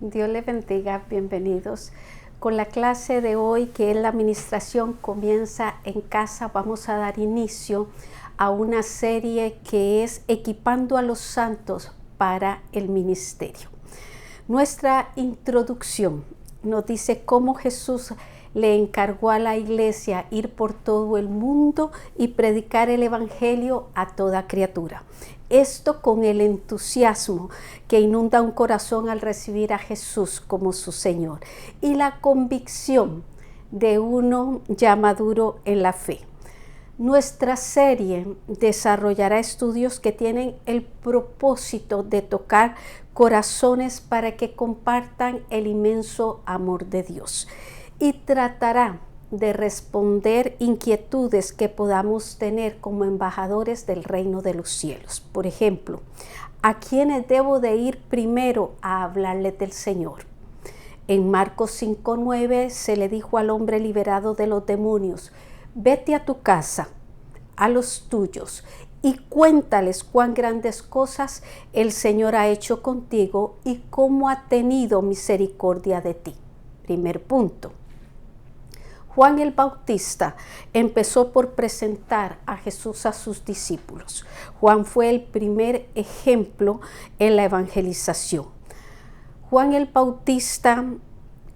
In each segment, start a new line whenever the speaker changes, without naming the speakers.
Dios les bendiga, bienvenidos. Con la clase de hoy, que es la administración comienza en casa, vamos a dar inicio a una serie que es Equipando a los Santos para el Ministerio. Nuestra introducción nos dice cómo Jesús le encargó a la iglesia ir por todo el mundo y predicar el evangelio a toda criatura. Esto con el entusiasmo que inunda un corazón al recibir a Jesús como su Señor y la convicción de uno ya maduro en la fe. Nuestra serie desarrollará estudios que tienen el propósito de tocar corazones para que compartan el inmenso amor de Dios y tratará de responder inquietudes que podamos tener como embajadores del reino de los cielos. Por ejemplo, ¿a quiénes debo de ir primero a hablarles del Señor? En Marcos 5:9 se le dijo al hombre liberado de los demonios: vete a tu casa, a los tuyos, y cuéntales cuán grandes cosas el Señor ha hecho contigo y cómo ha tenido misericordia de ti. Primer punto. Juan el Bautista empezó por presentar a Jesús a sus discípulos. Juan fue el primer ejemplo en la evangelización. Juan el Bautista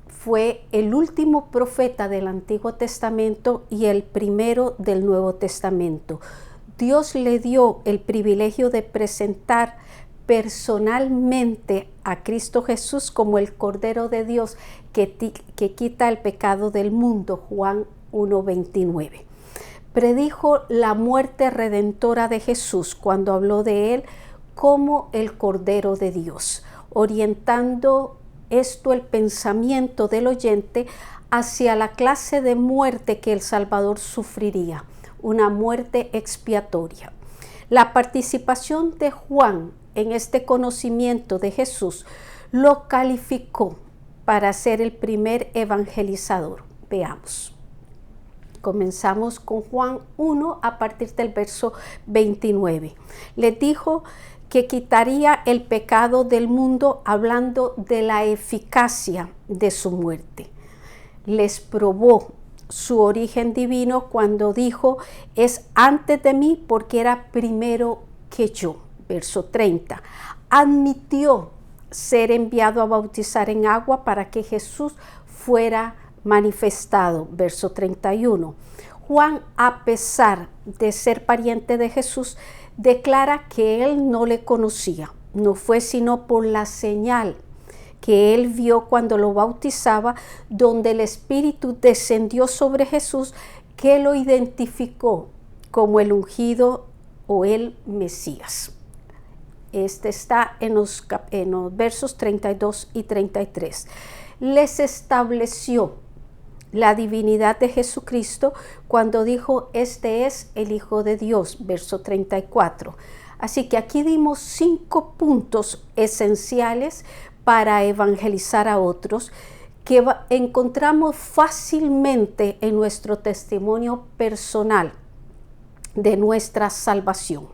fue el último profeta del Antiguo Testamento y el primero del Nuevo Testamento. Dios le dio el privilegio de presentar personalmente a Cristo Jesús como el Cordero de Dios que quita el pecado del mundo, Juan 1:29. Predijo la muerte redentora de Jesús cuando habló de él como el Cordero de Dios, orientando esto el pensamiento del oyente hacia la clase de muerte que el Salvador sufriría, una muerte expiatoria. La participación de Juan en este conocimiento de Jesús lo calificó para ser el primer evangelizador. Veamos. Comenzamos con Juan 1 a partir del verso 29. Le dijo que quitaría el pecado del mundo hablando de la eficacia de su muerte. Les probó su origen divino cuando dijo: es antes de mí porque era primero que yo. Verso 30. Admitió ser enviado a bautizar en agua para que Jesús fuera manifestado. Verso 31. Juan, a pesar de ser pariente de Jesús, declara que él no le conocía. No fue sino por la señal que él vio cuando lo bautizaba, donde el Espíritu descendió sobre Jesús, que lo identificó como el ungido o el Mesías. Este está en los versos 32 y 33. Les estableció la divinidad de Jesucristo cuando dijo: este es el Hijo de Dios, verso 34. Así que aquí dimos 5 puntos esenciales para evangelizar a otros que encontramos fácilmente en nuestro testimonio personal de nuestra salvación.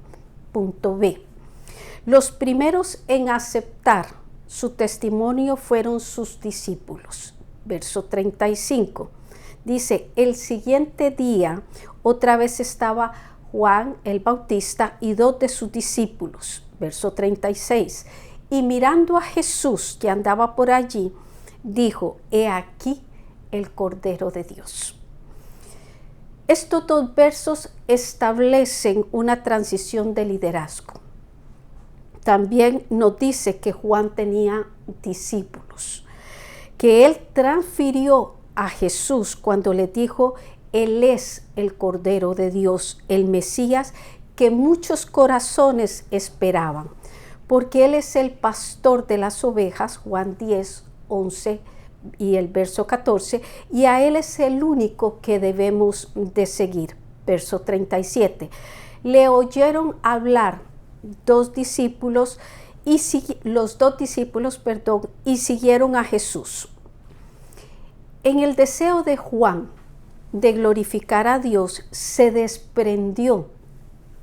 Punto B. Los primeros en aceptar su testimonio fueron sus discípulos. Verso 35. Dice: el siguiente día otra vez estaba Juan el Bautista y 2 de sus discípulos. Verso 36. Y mirando a Jesús que andaba por allí, dijo: he aquí el Cordero de Dios. Estos 2 versos establecen una transición de liderazgo. También nos dice que Juan tenía discípulos, que él transfirió a Jesús cuando le dijo: él es el Cordero de Dios, el Mesías que muchos corazones esperaban, porque él es el pastor de las ovejas, Juan 10:11 y el verso 14, y a él es el único que debemos de seguir. Verso 37. Le oyeron hablar los 2 discípulos y siguieron a Jesús. En el deseo de Juan de glorificar a Dios, se desprendió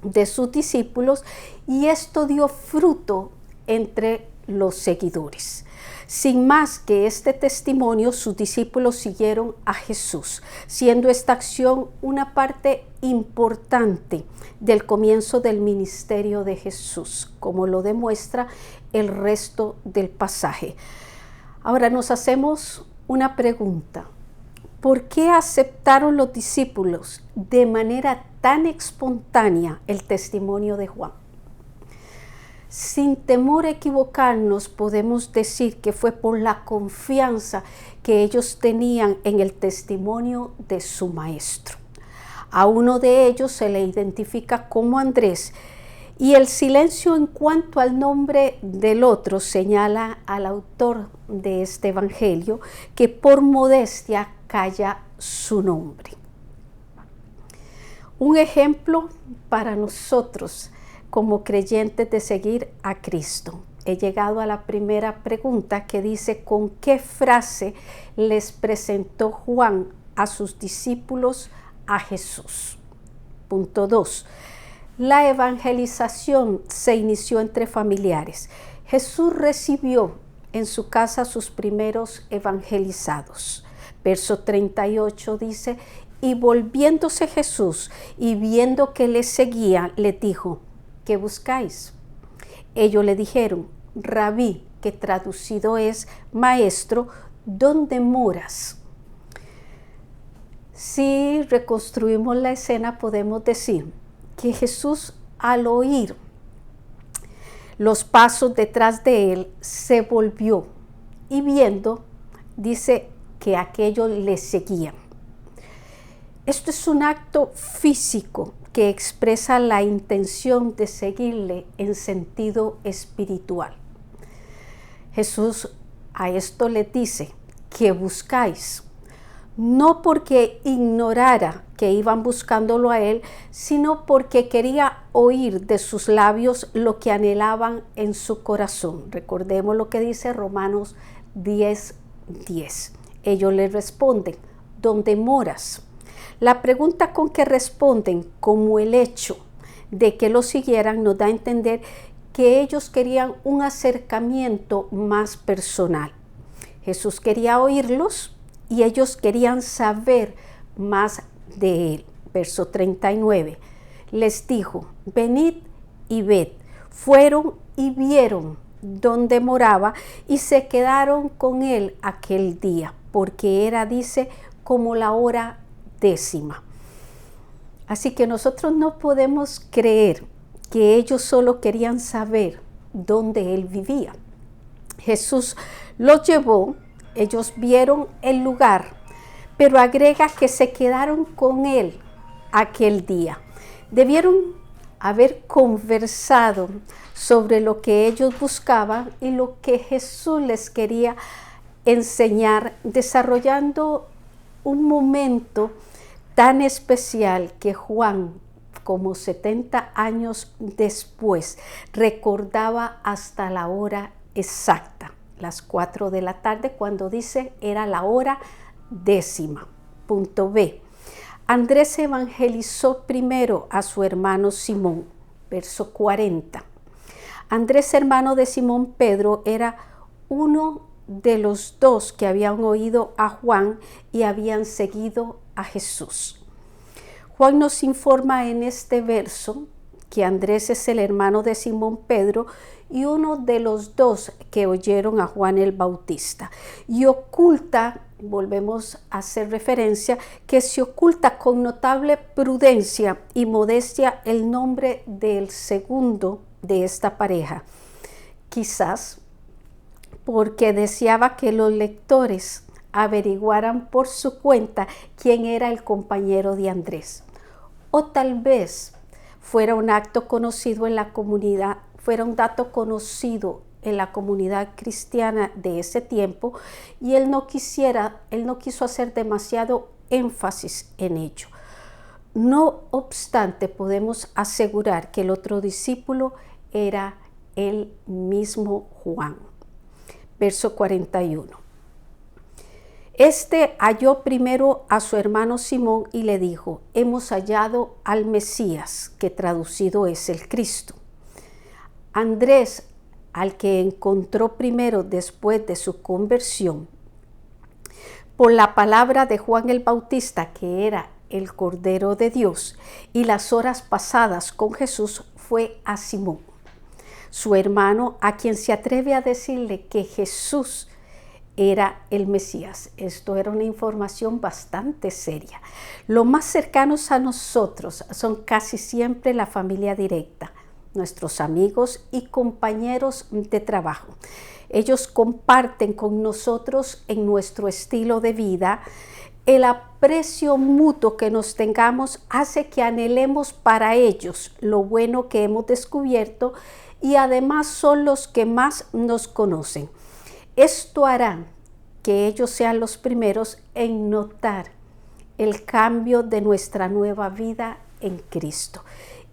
de sus discípulos y esto dio fruto entre los seguidores. Sin más que este testimonio, sus discípulos siguieron a Jesús, siendo esta acción una parte importante del comienzo del ministerio de Jesús, como lo demuestra el resto del pasaje. Ahora nos hacemos una pregunta. ¿Por qué aceptaron los discípulos de manera tan espontánea el testimonio de Juan? Sin temor a equivocarnos, podemos decir que fue por la confianza que ellos tenían en el testimonio de su maestro. A uno de ellos se le identifica como Andrés, y el silencio en cuanto al nombre del otro señala al autor de este evangelio que por modestia calla su nombre. Un ejemplo para nosotros como creyentes de seguir a Cristo. He llegado a la primera pregunta que dice: ¿con qué frase les presentó Juan a sus discípulos a Jesús? Punto 2. La evangelización se inició entre familiares. Jesús recibió en su casa a sus primeros evangelizados. Verso 38 dice: y volviéndose Jesús y viendo que le seguía, le dijo: ¿qué buscáis? Ellos le dijeron: Rabí, que traducido es maestro, ¿dónde moras? Si reconstruimos la escena, podemos decir que Jesús, al oír los pasos detrás de él, se volvió y viendo, dice que aquellos le seguían. Esto es un acto físico que expresa la intención de seguirle en sentido espiritual. Jesús a esto le dice: ¿qué buscáis? No porque ignorara que iban buscándolo a él, sino porque quería oír de sus labios lo que anhelaban en su corazón. Recordemos lo que dice Romanos 10:10. Ellos le responden: ¿dónde moras? La pregunta con que responden, como el hecho de que lo siguieran, nos da a entender que ellos querían un acercamiento más personal. Jesús quería oírlos y ellos querían saber más de él. Verso 39. Les dijo: venid y ved. Fueron y vieron dónde moraba y se quedaron con él aquel día, porque era, dice, como la hora 10. Así que nosotros no podemos creer que ellos solo querían saber dónde él vivía. Jesús los llevó, ellos vieron el lugar, pero agrega que se quedaron con él aquel día. Debieron haber conversado sobre lo que ellos buscaban y lo que Jesús les quería enseñar, desarrollando un momento tan especial que Juan, como 70 años después, recordaba hasta la hora exacta, las 4 de la tarde, cuando dice era la hora 10. Punto B. Andrés evangelizó primero a su hermano Simón. Verso 40. Andrés, hermano de Simón Pedro, era uno de los dos que habían oído a Juan y habían seguido a Jesús. Juan nos informa en este verso que Andrés es el hermano de Simón Pedro y uno de los dos que oyeron a Juan el Bautista. Y oculta, volvemos a hacer referencia, que se oculta con notable prudencia y modestia el nombre del segundo de esta pareja. Quizás porque deseaba que los lectores averiguaran por su cuenta quién era el compañero de Andrés. O tal vez fuera un acto conocido en la comunidad, fuera un dato conocido en la comunidad cristiana de ese tiempo, y él no quiso hacer demasiado énfasis en ello. No obstante, podemos asegurar que el otro discípulo era el mismo Juan. Verso 41. Este halló primero a su hermano Simón y le dijo: hemos hallado al Mesías, que traducido es el Cristo. Andrés al que encontró primero después de su conversión, por la palabra de Juan el Bautista, que era el Cordero de Dios, y las horas pasadas con Jesús, fue a Simón, su hermano, a quien se atreve a decirle que Jesús era el Mesías. Esto era una información bastante seria. Los más cercanos a nosotros son casi siempre la familia directa, nuestros amigos y compañeros de trabajo. Ellos comparten con nosotros en nuestro estilo de vida. El aprecio mutuo que nos tengamos hace que anhelemos para ellos lo bueno que hemos descubierto, y además son los que más nos conocen. Esto hará que ellos sean los primeros en notar el cambio de nuestra nueva vida en Cristo.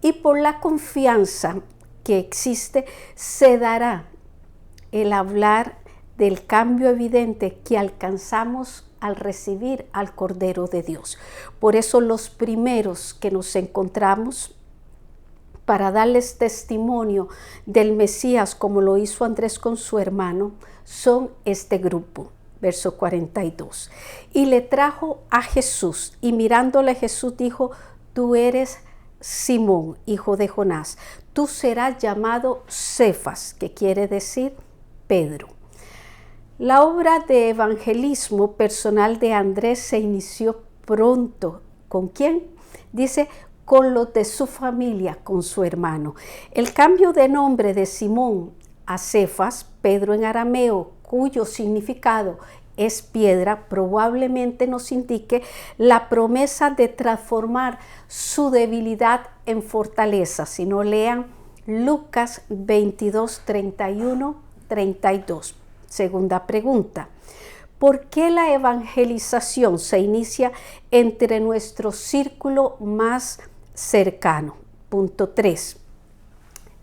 Y por la confianza que existe, se dará el hablar del cambio evidente que alcanzamos al recibir al Cordero de Dios. Por eso los primeros que nos encontramos para darles testimonio del Mesías, como lo hizo Andrés con su hermano, son este grupo. Verso 42. Y le trajo a Jesús, y mirándole Jesús dijo: tú eres Simón, hijo de Jonás, tú serás llamado Cefas, que quiere decir Pedro. La obra de evangelismo personal de Andrés se inició pronto. ¿Con quién? Dice, con los de su familia, con su hermano. El cambio de nombre de Simón a Cefas, Pedro en arameo, cuyo significado es piedra, probablemente nos indique la promesa de transformar su debilidad en fortaleza. Si no, lean Lucas 22, 31, 32. Segunda pregunta: ¿por qué la evangelización se inicia entre nuestro círculo más cercano? Punto 3.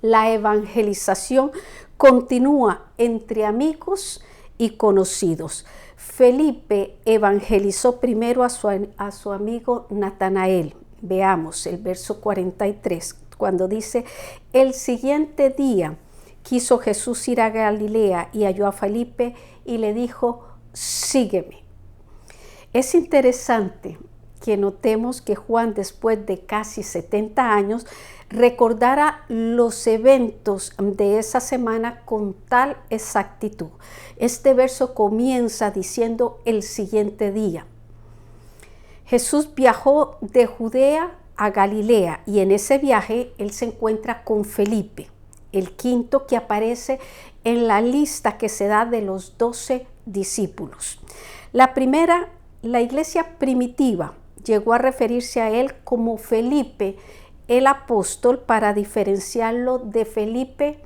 La evangelización continúa entre amigos y conocidos. Felipe evangelizó primero a su amigo Natanael. Veamos el verso 43, cuando dice: el siguiente día quiso Jesús ir a Galilea y halló a Felipe y le dijo: sígueme. Es interesante que notemos que Juan, después de casi 70 años, recordara los eventos de esa semana con tal exactitud. Este verso comienza diciendo el siguiente día. Jesús viajó de Judea a Galilea, y en ese viaje él se encuentra con Felipe, el quinto que aparece en la lista que se da de los 12 discípulos. La iglesia primitiva llegó a referirse a él como Felipe el apóstol, para diferenciarlo de Felipe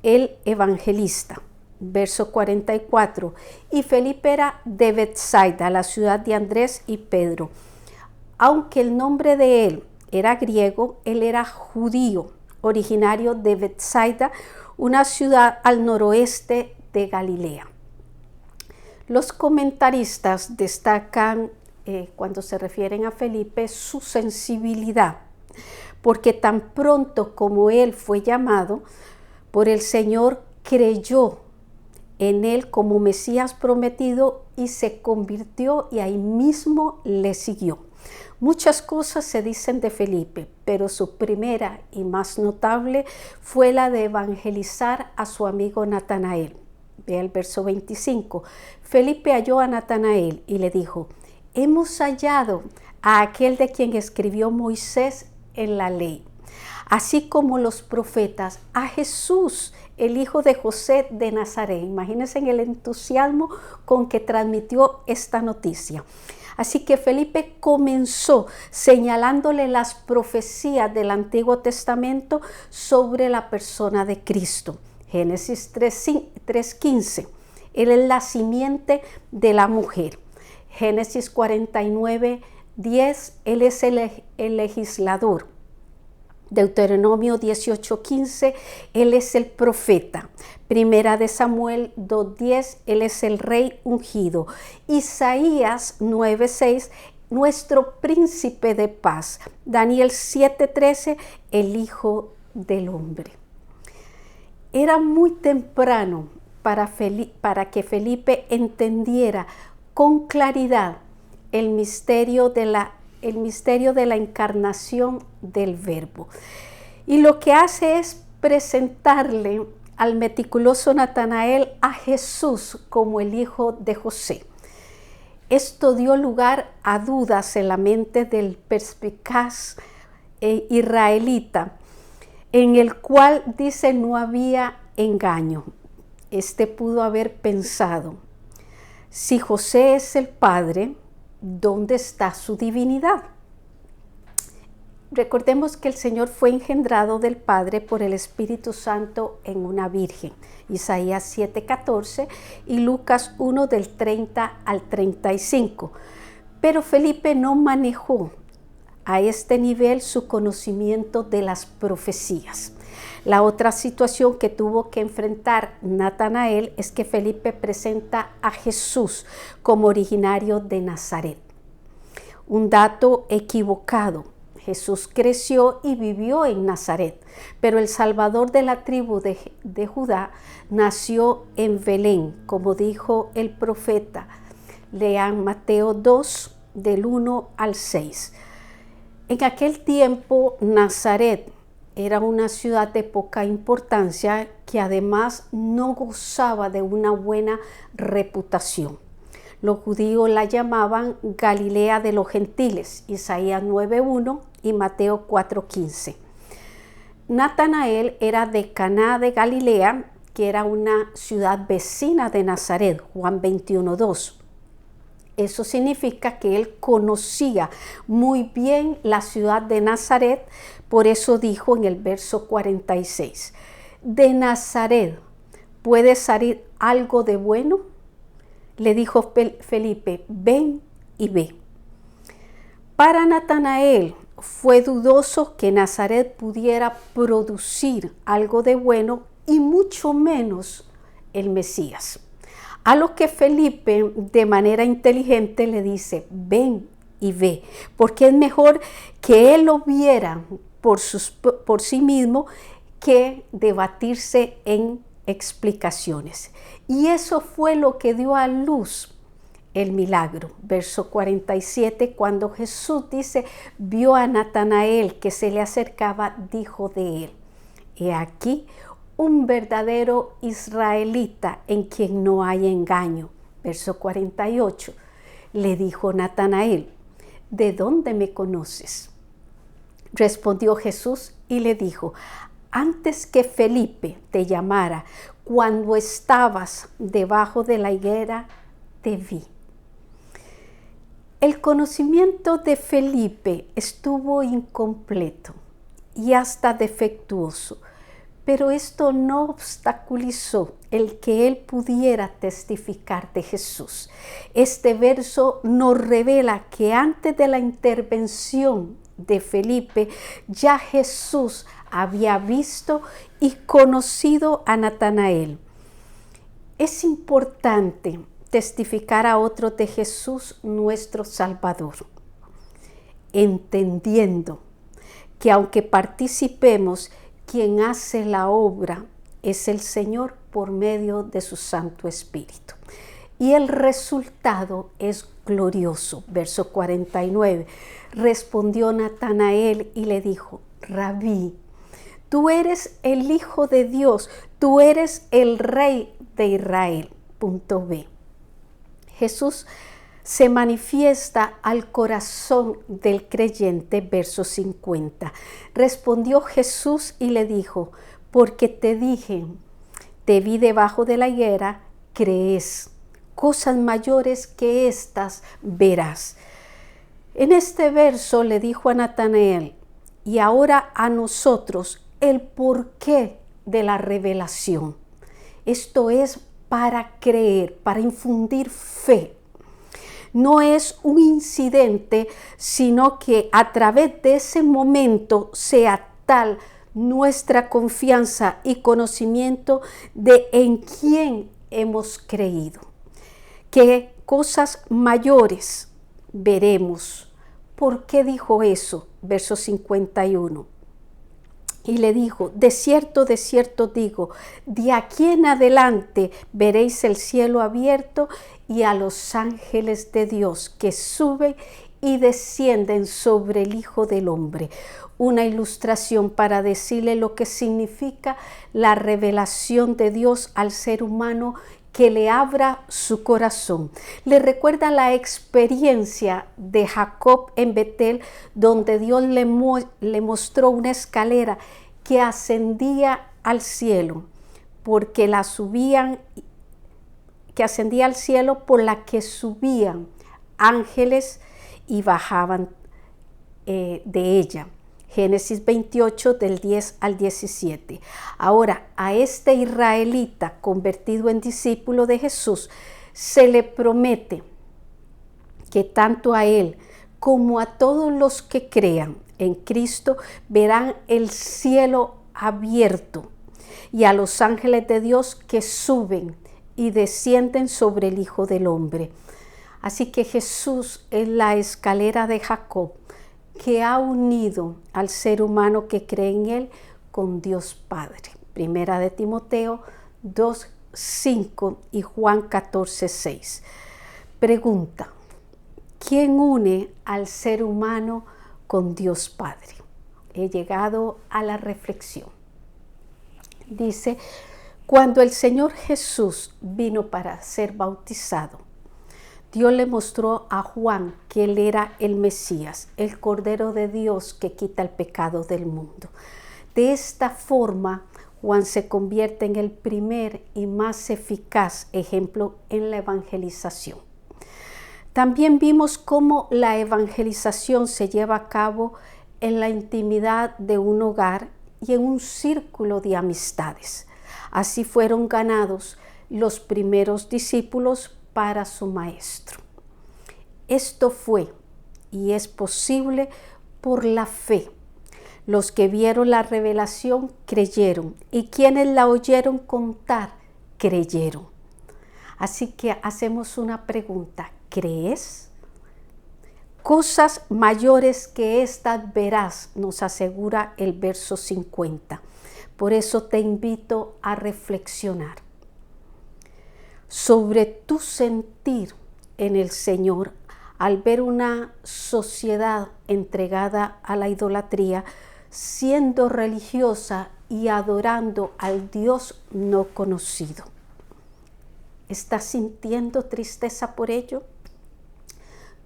el evangelista. Verso 44. Y Felipe era de Betsaida, la ciudad de Andrés y Pedro. Aunque el nombre de él era griego, él era judío, originario de Betsaida, una ciudad al noroeste de Galilea. Los comentaristas destacan, cuando se refieren a Felipe, su sensibilidad, porque tan pronto como él fue llamado por el Señor, creyó en él como Mesías prometido y se convirtió, y ahí mismo le siguió. Muchas cosas se dicen de Felipe, pero su primera y más notable fue la de evangelizar a su amigo Natanael. Vea el verso 25. Felipe halló a Natanael y le dijo: hemos hallado a aquel de quien escribió Moisés en la ley, así como los profetas, a Jesús, el hijo de José de Nazaret. Imagínense en el entusiasmo con que transmitió esta noticia. Así que Felipe comenzó señalándole las profecías del Antiguo Testamento sobre la persona de Cristo. Génesis 3:15, él es la simiente de la mujer. Génesis 49:10, él es el legislador. Deuteronomio 18:15, él es el profeta. Primera de Samuel 2:10, él es el rey ungido. Isaías 9:6, nuestro príncipe de paz. Daniel 7:13, el Hijo del Hombre. Era muy temprano para que Felipe entendiera con claridad el misterio de la encarnación del Verbo. Y lo que hace es presentarle al meticuloso Natanael a Jesús como el hijo de José. Esto dio lugar a dudas en la mente del perspicaz israelita, en el cual dice no había engaño. Este pudo haber pensado, si José es el Padre, ¿dónde está su divinidad? Recordemos que el Señor fue engendrado del Padre por el Espíritu Santo en una virgen. Isaías 7:14 y Lucas 1 del 30 al 35. Pero Felipe no manejó a este nivel su conocimiento de las profecías. La otra situación que tuvo que enfrentar Natanael es que Felipe presenta a Jesús como originario de Nazaret. Un dato equivocado. Jesús creció y vivió en Nazaret, pero el Salvador de la tribu de Judá nació en Belén, como dijo el profeta. Lean Mateo 2, del 1 al 6. En aquel tiempo, Nazaret era una ciudad de poca importancia que además no gozaba de una buena reputación. Los judíos la llamaban Galilea de los gentiles, Isaías 9:1 y Mateo 4:15. Natanael era de Caná de Galilea, que era una ciudad vecina de Nazaret, Juan 21:2. Eso significa que él conocía muy bien la ciudad de Nazaret, por eso dijo en el verso 46, ¿de Nazaret puede salir algo de bueno? Le dijo Felipe, ven y ve. Para Natanael fue dudoso que Nazaret pudiera producir algo de bueno y mucho menos el Mesías. A lo que Felipe de manera inteligente le dice, ven y ve, porque es mejor que él lo viera por sí mismo que debatirse en explicaciones. Y eso fue lo que dio a luz el milagro. Verso 47, cuando Jesús dice, vio a Natanael que se le acercaba, dijo de él, he aquí un verdadero israelita en quien no hay engaño. Verso 48, le dijo Natanael, ¿de dónde me conoces? Respondió Jesús y le dijo, antes que Felipe te llamara, cuando estabas debajo de la higuera, te vi. El conocimiento de Felipe estuvo incompleto y hasta defectuoso, pero esto no obstaculizó el que él pudiera testificar de Jesús. Este verso nos revela que antes de la intervención de Felipe, ya Jesús había visto y conocido a Natanael. Es importante testificar a otros de Jesús nuestro Salvador, entendiendo que aunque participemos, quien hace la obra es el Señor por medio de su Santo Espíritu. Y el resultado es glorioso. Verso 49. Respondió Natanael y le dijo, Rabí, tú eres el Hijo de Dios, tú eres el Rey de Israel. Punto B. Jesús se manifiesta al corazón del creyente, verso 50. Respondió Jesús y le dijo, porque te dije, te vi debajo de la higuera, crees, cosas mayores que estas verás. En este verso le dijo a Natanael, y ahora a nosotros, el porqué de la revelación. Esto es para creer, para infundir fe. No es un incidente, sino que a través de ese momento sea tal nuestra confianza y conocimiento de en quién hemos creído, que cosas mayores veremos. ¿Por qué dijo eso? Verso 51. Y le dijo, de cierto digo, de aquí en adelante veréis el cielo abierto y a los ángeles de Dios que suben y descienden sobre el Hijo del Hombre. Una ilustración para decirle lo que significa la revelación de Dios al ser humano, que le abra su corazón. Le recuerda la experiencia de Jacob en Betel, donde Dios le mostró una escalera que ascendía al cielo, porque que ascendía al cielo, por la que subían ángeles y bajaban de ella. Génesis 28 del 10 al 17. Ahora, a este israelita convertido en discípulo de Jesús, se le promete que tanto a él como a todos los que crean en Cristo verán el cielo abierto y a los ángeles de Dios que suben y descienden sobre el Hijo del Hombre. Así que Jesús es la escalera de Jacob, que ha unido al ser humano que cree en él con Dios Padre. Primera de Timoteo 2:5 y Juan 14:6. Pregunta: ¿quién une al ser humano con Dios Padre? He llegado a la reflexión. Dice, cuando el Señor Jesús vino para ser bautizado, Dios le mostró a Juan que él era el Mesías, el Cordero de Dios que quita el pecado del mundo. De esta forma, Juan se convierte en el primer y más eficaz ejemplo en la evangelización. También vimos cómo la evangelización se lleva a cabo en la intimidad de un hogar y en un círculo de amistades. Así fueron ganados los primeros discípulos para su maestro. Esto fue y es posible por la fe. Los que vieron la revelación creyeron, y quienes la oyeron contar creyeron. Así que hacemos una pregunta: ¿crees? Cosas mayores que estas verás, nos asegura el verso 50. Por eso te invito a reflexionar sobre tu sentir en el Señor al ver una sociedad entregada a la idolatría, siendo religiosa y adorando al Dios no conocido. ¿Estás sintiendo tristeza por ello?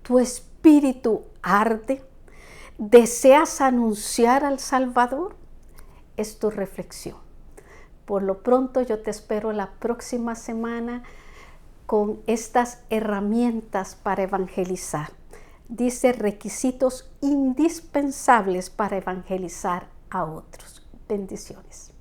¿Tu espíritu arde? ¿Deseas anunciar al Salvador? Es tu reflexión. Por lo pronto, yo te espero la próxima semana con estas herramientas para evangelizar. Dice requisitos indispensables para evangelizar a otros. Bendiciones.